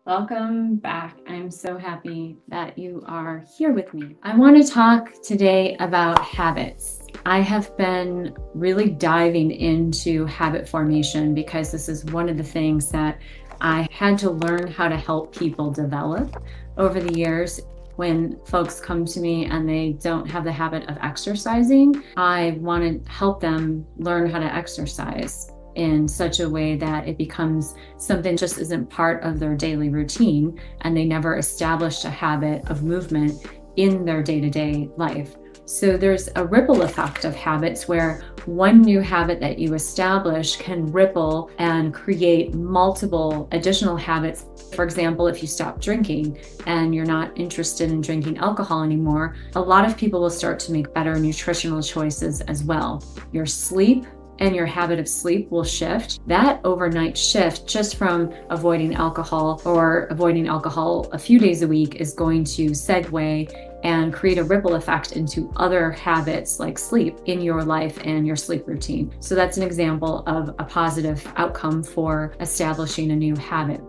Welcome back. I'm so happy that you are here with me. I want to talk today about habits. I have been really diving into habit formation because this is one of the things that I had to learn how to help people develop over the years. When folks come to me and they don't have the habit of exercising, I want to help them learn how to exercise in such a way that it becomes something just isn't part of their daily routine and they never established a habit of movement in their day-to-day life. So there's a ripple effect of habits where one new habit that you establish can ripple and create multiple additional habits. For example, if you stop drinking and you're not interested in drinking alcohol anymore, a lot of people will start to make better nutritional choices as well. Your sleep and your habit of sleep will shift. That overnight shift just from avoiding alcohol or avoiding alcohol a few days a week is going to segue and create a ripple effect into other habits like sleep in your life and your sleep routine. So that's an example of a positive outcome for establishing a new habit.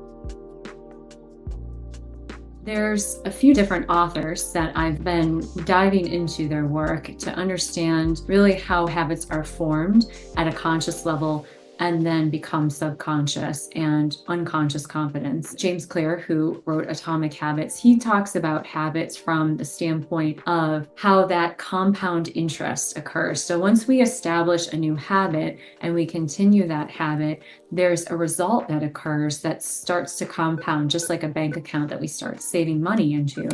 There's a few different authors that I've been diving into their work to understand really how habits are formed at a conscious level and then become subconscious and unconscious competence. James Clear, who wrote Atomic Habits, he talks about habits from the standpoint of how that compound interest occurs. So once we establish a new habit and we continue that habit, there's a result that occurs that starts to compound, just like a bank account that we start saving money into.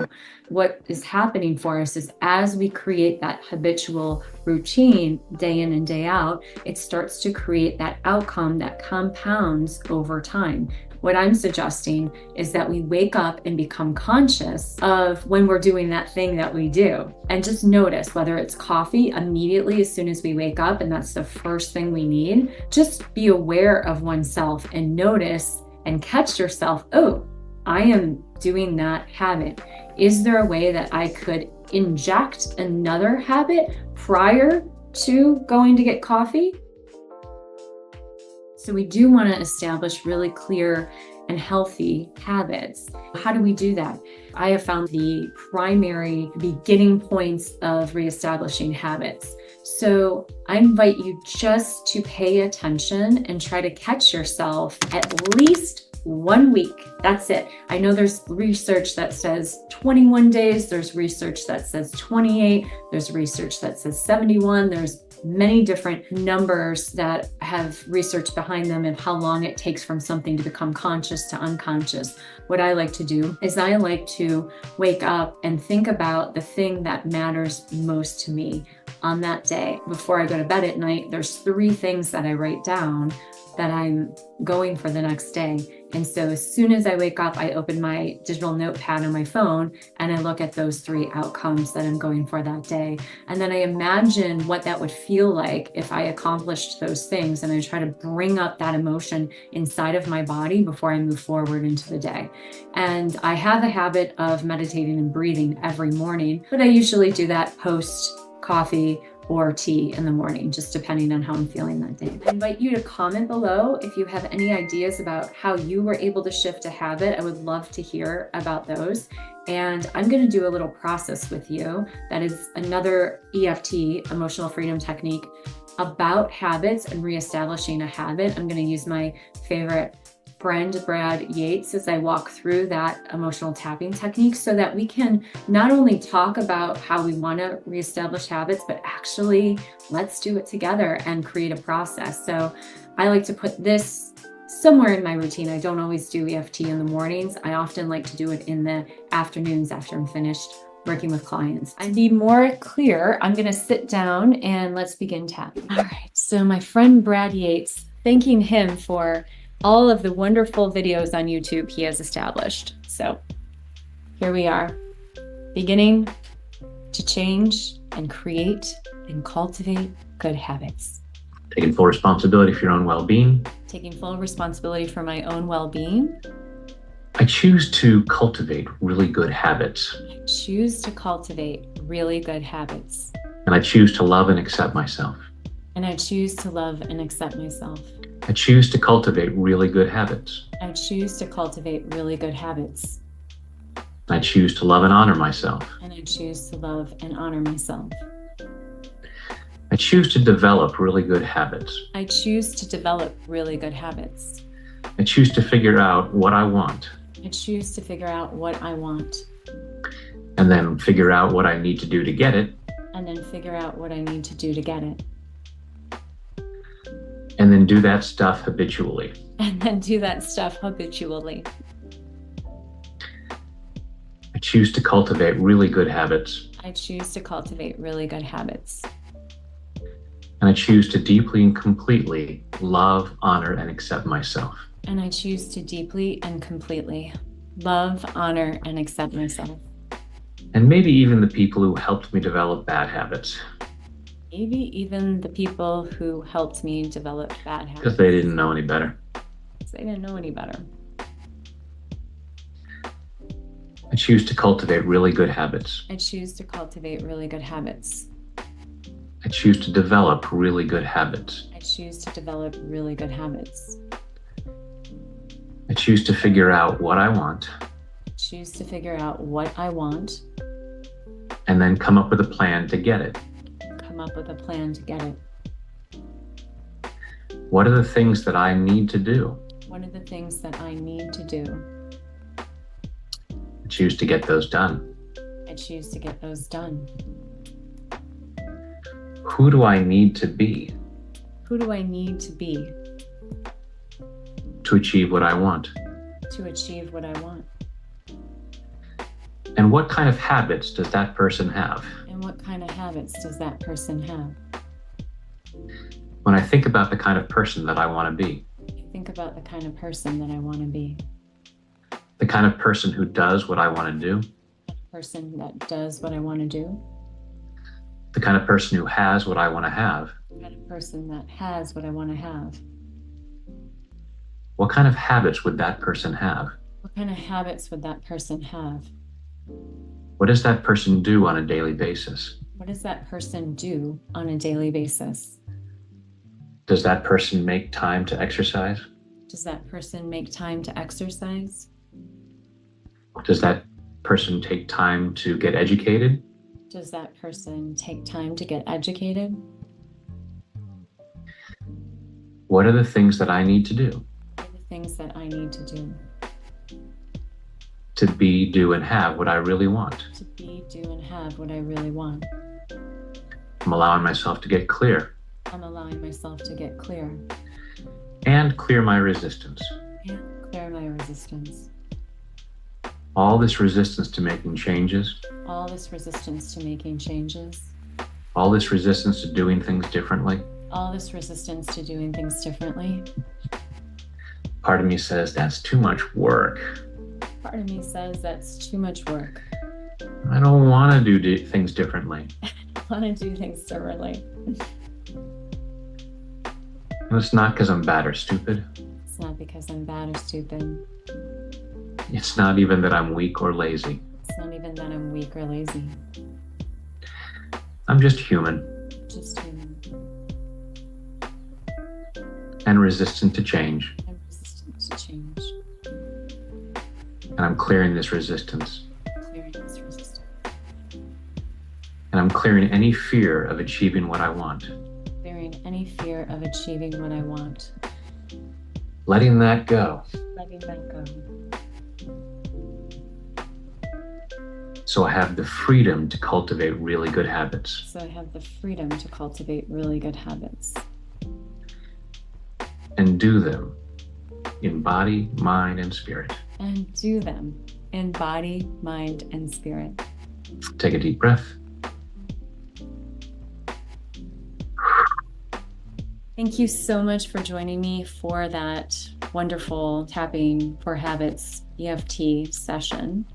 What is happening for us is as we create that habitual routine day in and day out, it starts to create that outcome that compounds over time. What I'm suggesting is that we wake up and become conscious of when we're doing that thing that we do. And just notice whether it's coffee immediately as soon as we wake up, and that's the first thing we need. Just be aware of oneself and notice and catch yourself. Oh, I am doing that habit. Is there a way that I could inject another habit prior to going to get coffee? So we do want to establish really clear and healthy habits. How do we do that? I have found the primary beginning points of reestablishing habits. So I invite you just to pay attention and try to catch yourself at least 1 week. That's it. I know there's research that says 21 days. There's research that says 28. There's research that says 71. There's many different numbers that have research behind them and how long it takes from something to become conscious to unconscious. What I like to do is I like to wake up and think about the thing that matters most to me on that day. Before I go to bed at night, there's 3 things that I write down that I'm going for the next day. And so as soon as I wake up, I open my digital notepad on my phone and I look at those 3 outcomes that I'm going for that day. And then I imagine what that would feel like if I accomplished those things. And I try to bring up that emotion inside of my body before I move forward into the day. And I have a habit of meditating and breathing every morning, but I usually do that post coffee or tea in the morning, just depending on how I'm feeling that day. I invite you to comment below if you have any ideas about how you were able to shift a habit. I would love to hear about those. And I'm going to do a little process with you that is another EFT, emotional freedom technique, about habits and reestablishing a habit. I'm going to use my favorite friend, Brad Yates, as I walk through that emotional tapping technique so that we can not only talk about how we want to reestablish habits, but actually let's do it together and create a process. So I like to put this somewhere in my routine. I don't always do EFT in the mornings. I often like to do it in the afternoons after I'm finished working with clients. To be more clear, I'm going to sit down and let's begin tapping. All right. So my friend Brad Yates, thanking him for all of the wonderful videos on YouTube he has established. So here we are, beginning to change and create and cultivate good habits. Taking full responsibility for your own well-being. Taking full responsibility for my own well-being. I choose to cultivate really good habits. I choose to cultivate really good habits. And I choose to love and accept myself. And I choose to love and accept myself. I choose to cultivate really good habits. I choose to cultivate really good habits. I choose to love and honor myself. And I choose to love and honor myself. I choose to develop really good habits. I choose to develop really good habits. I choose to figure out what I want I choose to figure out what I want and then figure out what I need to do to get it, and then figure out what I need to do to get it. and then do that stuff habitually. And then do that stuff habitually. I choose to cultivate really good habits, I choose to cultivate really good habits. and I choose to deeply and completely love, honor, and accept myself. And I choose to deeply and completely love, honor, and accept myself. And maybe even the people who helped me develop bad habits, Maybe even the people who helped me develop bad habits. because they didn't know any better. They didn't know any better. I choose to cultivate really good habits. I choose to cultivate really good habits. I choose to develop really good habits. I choose to develop really good habits. I choose to figure out what I want I choose to figure out what I want, and then come up with a plan to get it. come up with a plan to get it. What are the things that I need to do? What are the things that I need to do? I choose to get those done. I choose to get those done. Who do I need to be Who do I need to be to achieve what I want? to achieve what I want? And what kind of habits does that person have? And what kind of habits does that person have? When I think about the kind of person that I want to be, I think about the kind of person that I want to be. the kind of person who does what I want to do, A person that does what I want to do. the kind of person who has what I want to have. The kind of person that has what I want to have. What kind of habits would that person have? What kind of habits would that person have? What does that person do on a daily basis? What does that person do on a daily basis? Does that person make time to exercise? Does that person make time to exercise? Does that person take time to get educated? Does that person take time to get educated? What are the things that I need to do What are the things that I need to do to be, do, and have what I really want? to be, do, and have what I really want? I'm allowing myself to get clear I'm allowing myself to get clear and clear my resistance. and clear my resistance. All this resistance to making changes, All this resistance to making changes, all this resistance to doing things differently. all this resistance to doing things differently. Part of me says that's too much work. Part of me says that's too much work. I don't want to do things differently. I want to do things differently. And it's not because I'm bad or stupid. It's not because I'm bad or stupid. It's not even that I'm weak or lazy. It's not even that I'm weak or lazy. I'm just human Just human and resistant to change. and resistant to change. And I'm clearing this resistance. Clearing this resistance. And I'm clearing any fear of achieving what I want. Clearing any fear of achieving what I want. Letting that go. Letting that go. So I have the freedom to cultivate really good habits. So I have the freedom to cultivate really good habits. And do them in body, mind, and spirit. And do them in body, mind, and spirit. Take a deep breath. Thank you so much for joining me for that wonderful Tapping for Habits EFT session.